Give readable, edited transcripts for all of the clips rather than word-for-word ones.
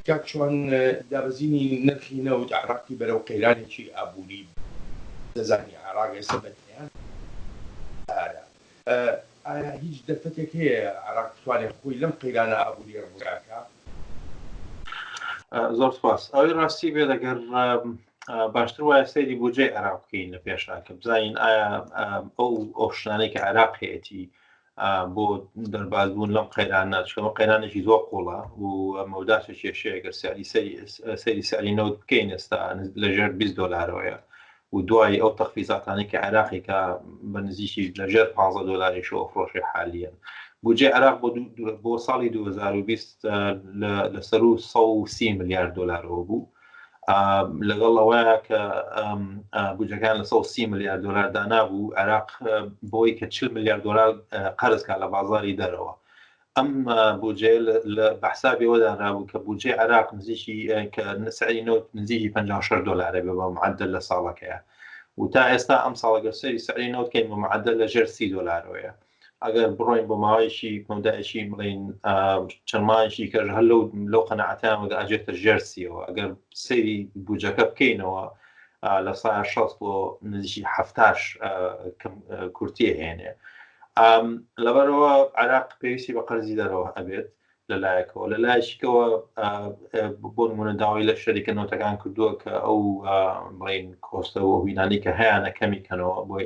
کات چۆن دابەزینی نرخی نەوت عێراقی بەرەو قەیرانێکی ئابووری دەزانی عێراق ئێستا بەدنیان ئایا هیچ دەرفەتێک هەیە عێراق بتوانێت خۆی لەم قەیرانە ئابووری ڕزگارکە؟ زۆر سپاس. ئەوەی ڕاستی بێت ئەگەر باشتر وایە سەیری بودجێی عێراق بکەین لە پێشا کە بزانین ئایا ئەو ئۆپشنانەی کە عێراق هەیەی بۆ دەربازبوون لەم قەیرانە چکەمە قەیرانێکی زۆر قوڵە و مەوداتە کێشەیە گەر سەیری سیاری نەوت بکەین ئێستا لەژێر $20 و دوای ئەو تەخفیزاتانی کە عێراقی کە بە نزیکی لەژێر $15 شەوە فرۆشی حالیان بودجێ عێراق بۆ ساڵی 2020 لەسەر و $130 ملیارد بوو لەگەڵ ئەوەیە کە بودجەکان لە $130 ملیارد دانابوو عێراق بۆی کە $40 ملیارد قەرزکە لە بازاری دەرەوە ئەم بودجێ لە بەحسابی ئەوەدانابوو کە بودجێ عێراق نزیکی کە سعری نەوت نزیکی $56 بێ بە معدل لە ساڵەکەیە و تا ئێستا ئەم ساڵەگە سەری سعری نەوت کەین بە معدل لەژێر $30 ئەگەر بڕۆین بۆ ماوەیەکی مەودایەکی بڵین چەندمانێکی کە هەر لەو قەنەعەتیان ئاجێتە ژێر 30ەوە ئەگەر سەیری بودجەکە بکەینەوە لە سایە 60 بۆ نزیکی 70 کورتیە هێنێ لەبەرەوە عێراق پێویستی بە قەرزی دەرەوە ئەبێت لەلایەکەوە لەلایەکەوە بۆ نمونە داوای لە شەریکە نەوتەکان کردووە کە ئەو بڵین کۆستە و هینانی کە هەیەە کەمی کەنەوە بۆ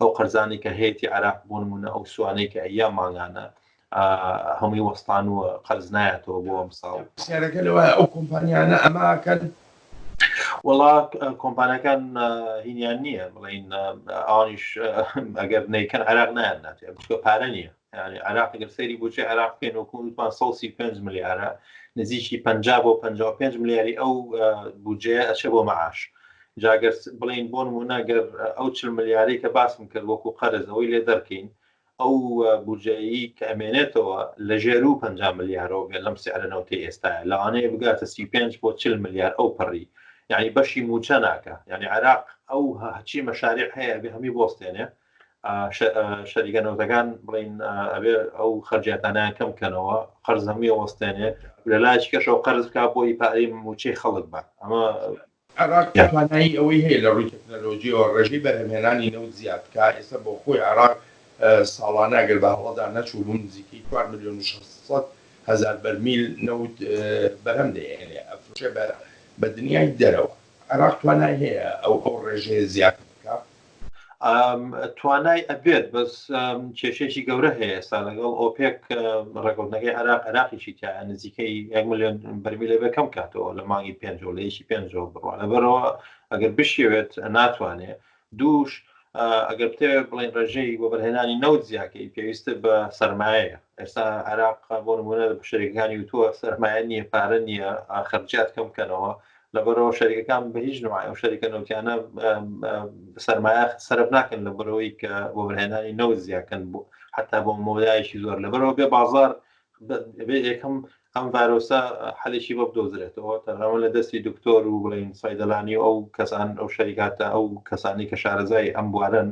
ئەو قەرزانی کە هەیەی عێراق بۆ نمونە ئەو سوانەی کە ئەیام ماگانە هەمووی وەستان و قەرز نایەتەوە بۆ ئەم ساڵ پرسیارەکە لەوە ئەو کۆمپانیانە ئەماکەن وەڵا کۆمپانیەکان هینیان نییە بڵین ئەوانیش ئەگەر نەیکەن عێراق نایان ناتێت بچکە پارە نییە یعنی عێراق ئەگەر سەیری بودجێ عێراق بکەین وەکووتمان 135 ملیارە نزیکی 50 بۆ 55 ملیاری ئەو بودجێ ئەچێ بۆ مەعاش جاگەر بڵین بۆ نمونە گەر ئەو 40 ملیاری کە باسم کرد وەکو قەرز ئەوەی لێ دەرکەین ئەو بودجەیی کە ئەمێنێتەوە لە ژێر و 50 ملیارەوە بێت لەم سعرە نەوتی ئێستاە لەوانەیە بگاتە 35 بۆ 40 ملیار ئەو پڕی یعنی بەشی موچە ناکە یعنی عێراق ئەو هەچی مەشاریع هەیە بێ هەمی بۆستێنێ شەریکە نەوتەکان بڵین ئەبێ ئەو خەرجیاتانیان کەم بکەنەوە قەرز هەمووی وەستێنێ لە لایەکی کەشەوە قەرز بکات بۆی پارەی موچەی خەڵک بە ئەمە عێراق توانایی ئەوەی هەیە لە ڕووی تەکنەلۆژیەوە ڕێژەی بەرهەمهێنانی نەوت زیاد بکە ئێستا بۆ خۆی عێراق ساڵانە ئەگەر بە هەڵەدا نەچوو بوو نزیکەی 4,600,000 بەرمیل نەوت بەرهەم دەهێنێ ئەفرۆشێ بە دنیای دەرەوە عێراق توانای هەیە ئەو ڕێژەیە زیاد بکە توانای ئەبێت بەس کێشێکی گەورە هەیە ئێستا لەگەڵ ئۆپێک ڕێکەوتنەکەی عێراقیشی تایە نزیکەی 1 ملیۆن بەرمیلە بەکەم کاتەوە لە مانگی 5 لە یەکی 5 بڕوە لەبەرەوە ئەگەر بشێوێت ناتوانێت دووش ئەگەر بتەوێت بڵین ڕێژەی بۆ بەرهێنانی نەوت زیاکەی پێویستە بە سەرمایەیە ئێستا عێراق بۆ نمونە شەریکەکانی وتووە سەرمایە نییە پارە نییە خەرجیات کەم بکەنەوە لەبەرەوە شەریکەکان بە هیچ نوعی ئەو شەریکە نەوتیانە سەرمایە سەرف ناکەن لەبەرەوەی کە بۆ بەرهێنانی نەوت زیاکەن بوو حتا بۆ مۆدایەکی زۆر لەبەرەوە بێ بازار بێ یەکەم ئەم ڤایرۆسە حەلێکی بۆ بدۆزرێتەوە تەنانەت لە دەستی دکتۆر و بڵین سایدەلانی ئەو کەسان ئەو شەریکاتە ئەو کەسانی کە شارەزای ئەم بوارن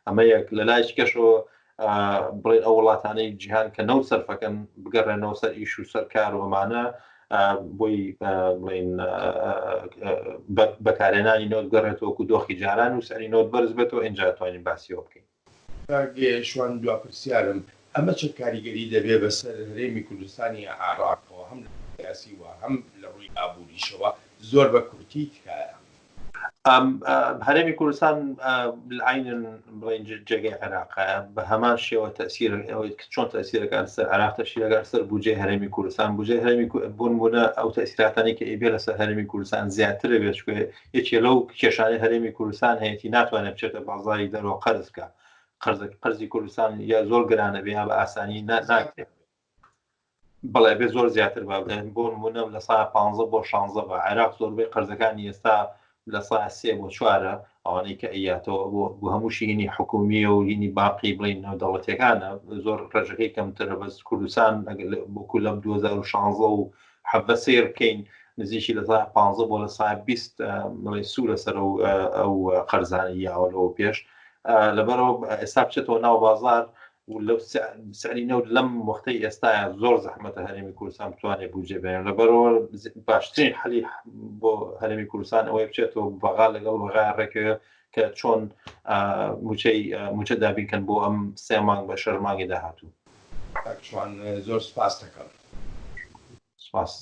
ئەمە یەک لە لایەکی کەشەوە بڵین ئەو وڵاتانەی جیهان کە نەوت سەرفەکەن بگەڕێنەوە سەر ئیش و سەر کار و ئەمانە بۆی بڵین بەکارهێنانی نەوت گەڕێتەوە و دۆخی جاران و سەری نەوت بەرز بێتەوە ئینجا توانین باسیەوە بکەین شوان دوا پرسیارم ئەمە چه کاریگەری دەبێت بەسەر هەرێمی کوردستانی عێراقەوە هەم لە سیاسی و هەم لە ڕووی ئابووریشەوە زۆر بە کورتی تکایە هەرێمی کوردستان عینن بڵین جێگەی عێراقە بە هەمان شێوە تەسیر چۆن تەسیرەکان سەر عێراق تەسیرەکان سەر بودجێ هەرێمی کوردستان بودجێ هەرێمی بوونە ئەو تەسیراتانی کە ئیبێ لەسەر هەرێمی کوردستان زیاترە بێت یەکێ لەو کێشانەی هەرێمی کوردستان هەیەی ناتوانێت بچێتە بازاری دەرەوە قەرز بکە قەرزی کوردستان یا زۆر گرانە بێ یا بە ئاسانی ناکرێت بەڵێ بێ زۆر زیاتر بۆ نمونە لە سایە 15 بۆ 16 بە عێراق زۆربەی قەرزەکانی ئێستا لە سایە 3 بۆ 4 ئەوانەی کە ئەیاتەوە بۆ هەمووشی هینی حکومیە و هینی باقی بڵین نەودەوڵەتیەکانە زۆر ڕێژەکەی کەمترە بەس کوردستان بۆکو لەم 2016 و حەبە سیر بکەین نزیکی لە سایە 15 بۆ لە سایە 20 بڵێ سوورە سەر ئەو قەرزانە یاوە لەوە پێش لەبەرەوە ئێستا بچێتەوە ناو بازار و لەو سعری نەوت لەم وەختەی ئێستاە زۆر زەحمەتە هەرێمی کوردستان بتوانێت بودجێ بێنێت لەبەرەوە باشترین حەلی بۆ هەرێمی کوردستان ئەوەی بچێتەوە بەغا لەگەڵ بەغای ڕێکەوە کە چۆن موچە دابینکەن بۆ ئەم 3 مانگ بە 6 مانگی داهاتوو. زۆر سپاس دەکەم. سپاس.